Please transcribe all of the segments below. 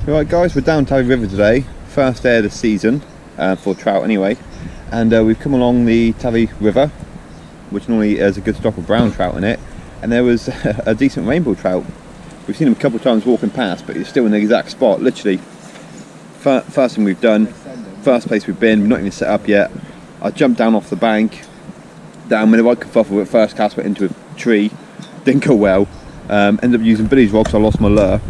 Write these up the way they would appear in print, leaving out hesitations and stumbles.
Right guys, we're down Tavistock River today, first day of the season for trout anyway, and we've come along the Tavistock River, which normally has a good stock of brown trout in it, and there was a decent rainbow trout. We've seen him a couple of times walking past, but he's still in the exact spot, literally. First thing we've done, first place we've been, we're not even set up yet. I jumped down off the bank, down with a right kerfuffle at first cast, went into a tree, didn't go well, ended up using Billy's rod because I lost my lure.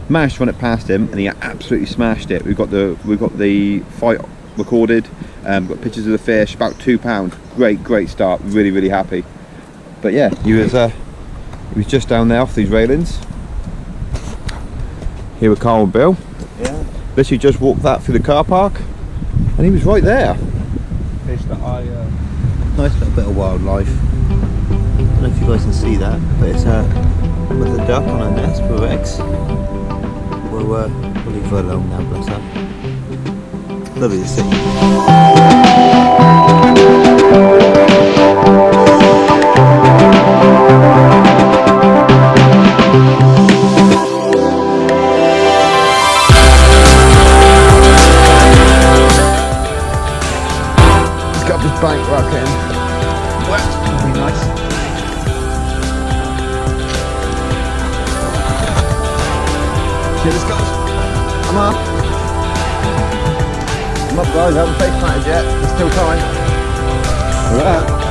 Managed to run it past him and he absolutely smashed it. We've got the fight recorded, got pictures of the fish, about £2. Great start, really happy. But yeah, he was just down there off these railings. Here with Carl and Bill. Yeah. Literally just walked that through the car park and he was right there. Fish that I Nice little bit of wildlife. I don't know if you guys can see that, but it's with a duck on a nest with eggs. We'll leave her alone now, bless her. Lovely to see. He's got this bank rocking. Wet, be nice. Cheers guys, I'm up. I'm up guys, I haven't face planted yet, there's still time. Alright.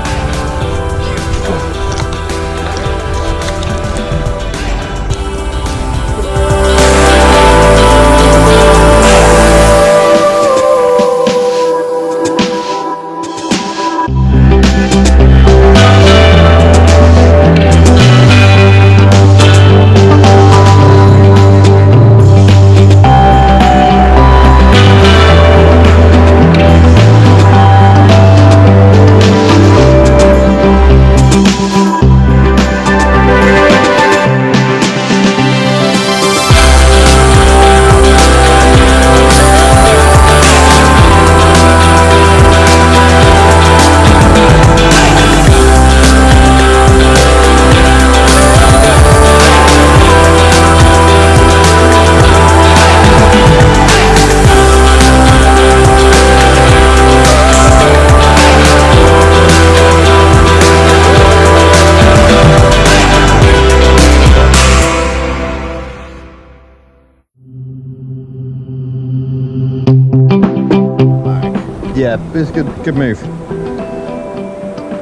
Yeah, it's a good move.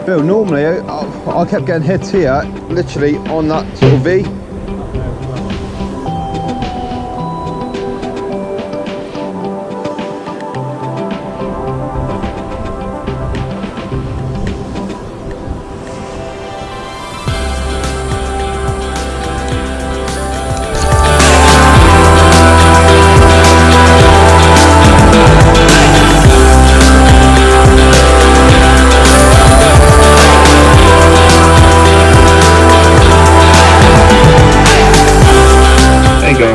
Bill, normally I kept getting hits here, literally on that sort of V.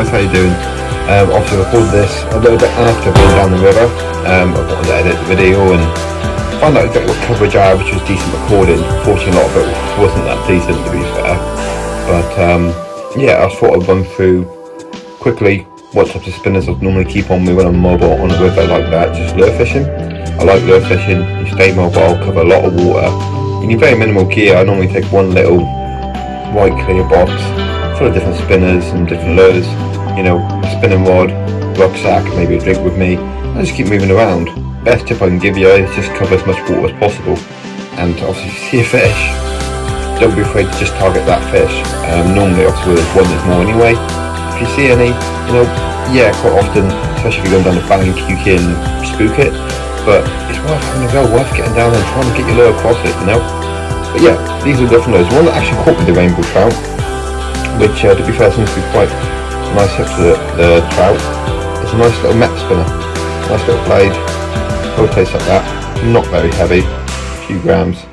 How you doing? Obviously recorded this a little bit after being down the river. I wanted to edit the video and find out exactly what coverage I had, which was decent recording. Fortunately a lot of it wasn't that decent, to be fair. But yeah, I thought I'd run through quickly what types of spinners I'd normally keep on me when I'm mobile on a river like that, just lure fishing. I like lure fishing, you stay mobile, cover a lot of water. You need very minimal gear. I normally take one little white clear box full of different spinners and different lures. You know, a spinning rod, rucksack, maybe a drink with me, and just keep moving around. Best tip I can give you is just cover as much water as possible. And obviously if you see a fish, don't be afraid to just target that fish. Normally obviously there's one, there's more anyway. If you see any, you know, yeah, quite often, especially if you're going down the bank, you can spook it, but it's worth having a go, worth getting down there and trying to get your lure across it, you know. But yeah, these are different lures. One that actually caught with the rainbow trout, which to be fair seems to be quite nice hip to the trout. It's a nice little map spinner, nice little blade, rotates like that, not very heavy, a few grams.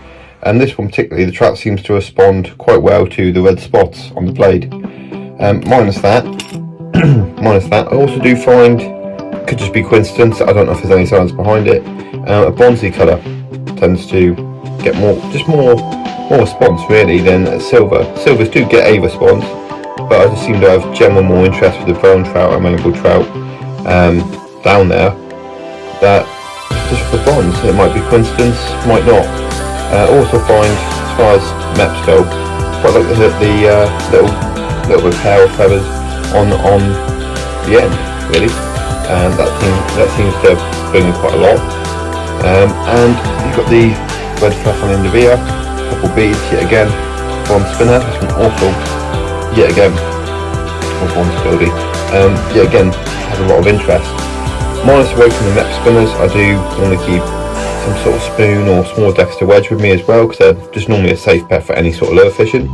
And this one particularly, the trout seems to respond quite well to the red spots on the blade. Minus that, I also do find, could just be coincidence, I don't know if there's any science behind it, a bronzy colour tends to get more response really than silver. Silvers do get a response, but I just seem to have general more interest with the brown trout and rainbow trout. down there that just for bronze. It might be coincidence, might not. Also find, as far as maps go, quite like the little repair of feathers on the end, really. That seems to bring in quite a lot. And you've got the red fluff on the end of here, a couple beads yet again, bronze spinner. This one also, yet again, bronze building. Yet again, has a lot of interest. Minus away from the map spinners, I do want to keep some sort of spoon or small dexter wedge with me as well, because they're just normally a safe bet for any sort of lure fishing.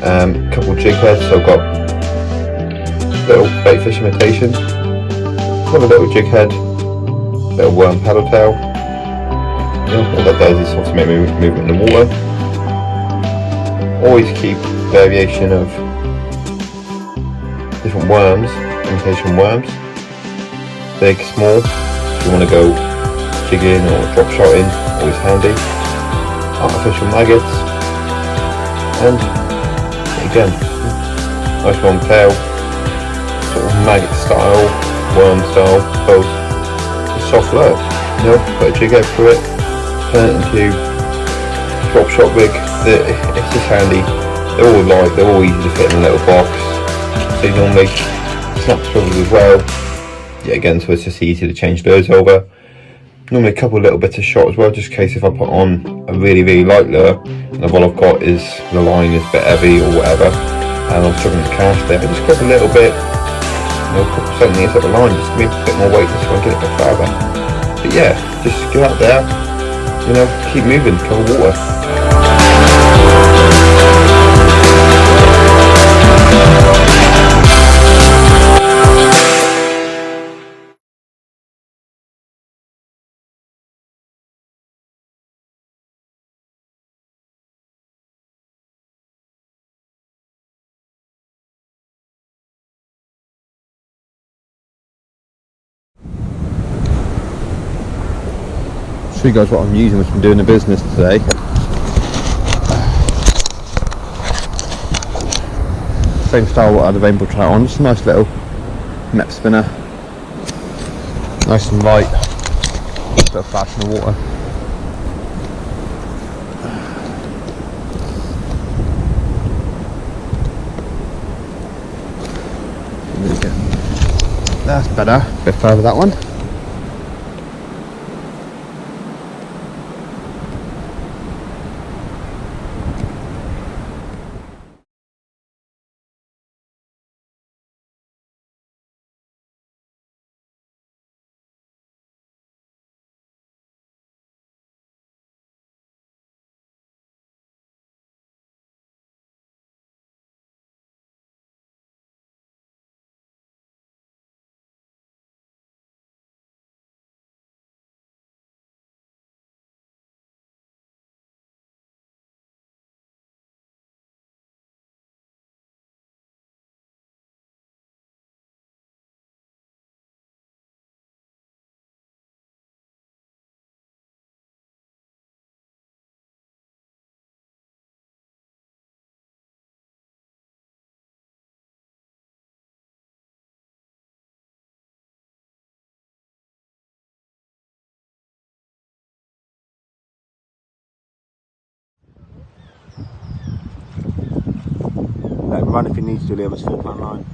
A couple of jig heads, so I've got little bait fish imitation, another little jig head, little worm paddle tail. You know, all that does is obviously make me move it in the water. Always keep variation of different worms, imitation worms, big, small. If you want to go jigging or drop shotting, always handy. Artificial maggots, and again, nice long tail, sort of maggot style, worm style, both soft lure. You know, put a jig head through it, turn it into drop shot rig. It's just handy. They're all light, they're all easy to fit in a little box. So you normally snap swivels as well. Yeah, again, so it's just easy to change those over. Normally a couple of little bits of shot as well, just in case if I put on a really light lure and all I've got is the line is a bit heavy or whatever and I'm struggling to cast there, just grab a little bit, you know, put something up the line just to give me a bit more weight so I can get it a bit further. But yeah, just get out there, you know, keep moving, cover water. Show you guys what I'm using, which I'm doing the business today. Same style what I had the rainbow trout on, just a nice little net spinner, nice and light, bit of flash in the water. There we go. That's better. A bit further that one. Let him run if he needs to, Liam. It's 4-pound line.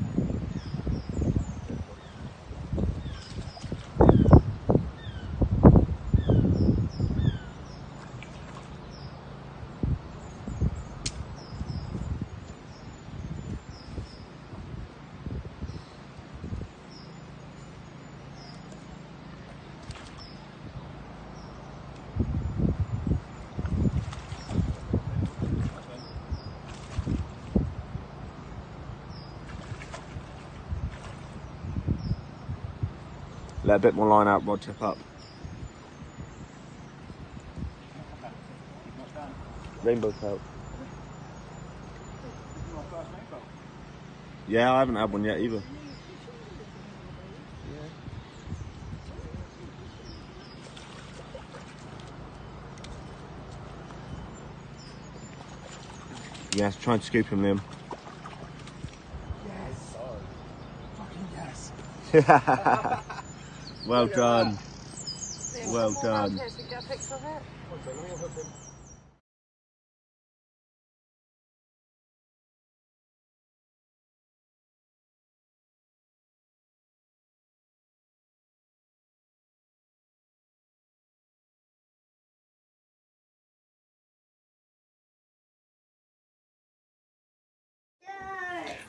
Let a bit more line out, rod tip up. Rainbow trout. Yeah, I haven't had one yet either. Yes, try and scoop him, Liam. Yes! Fucking yes! Well done. Well done.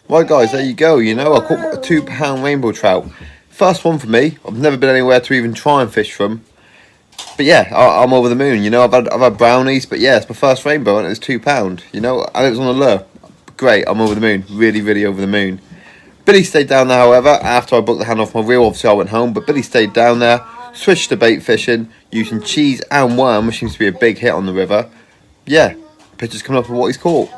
Right guys, there you go. You know, I caught a £2 rainbow trout. First one for me. I've never been anywhere to even try and fish from. But yeah, I'm over the moon. You know, I've had brownies, but yeah, it's my first rainbow and it was £2. You know, and it was on a lure. Great, I'm over the moon. Really, really over the moon. Billy stayed down there, however, after I booked the hand off my reel. Obviously, I went home, but Billy stayed down there, switched to bait fishing, using cheese and worm, which seems to be a big hit on the river. Yeah, pictures coming up of what he's caught.